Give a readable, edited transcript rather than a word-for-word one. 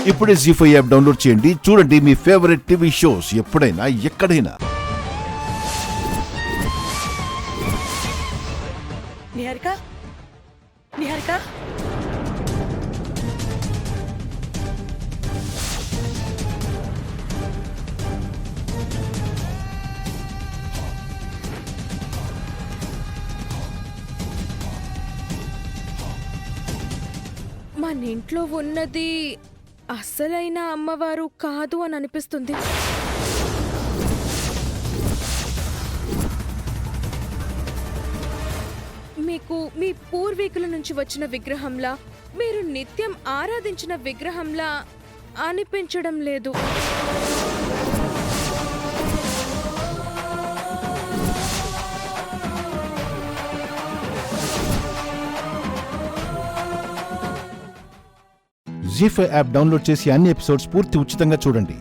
ఇప్పుడే జీ5 app download చేయండి. చూడండి మీ ఫేవరెట్ టీవీ షోస్ ఎప్పుడైనా ఎక్కడైనా. నిహారిక, నిహారిక, మన ఇంట్లో ఉన్నది అస్సలైన అమ్మవారు కాదు అని అనిపిస్తుంది. మీకు మీ పూర్వీకుల నుంచి వచ్చిన విగ్రహంలా, మీరు నిత్యం ఆరాధించిన విగ్రహంలా అనిపించడం లేదు. జీ5 యాప్ డౌన్లోడ్ చేసి అన్ని ఎపిసోడ్స్ పూర్తి ఉచితంగా చూడండి.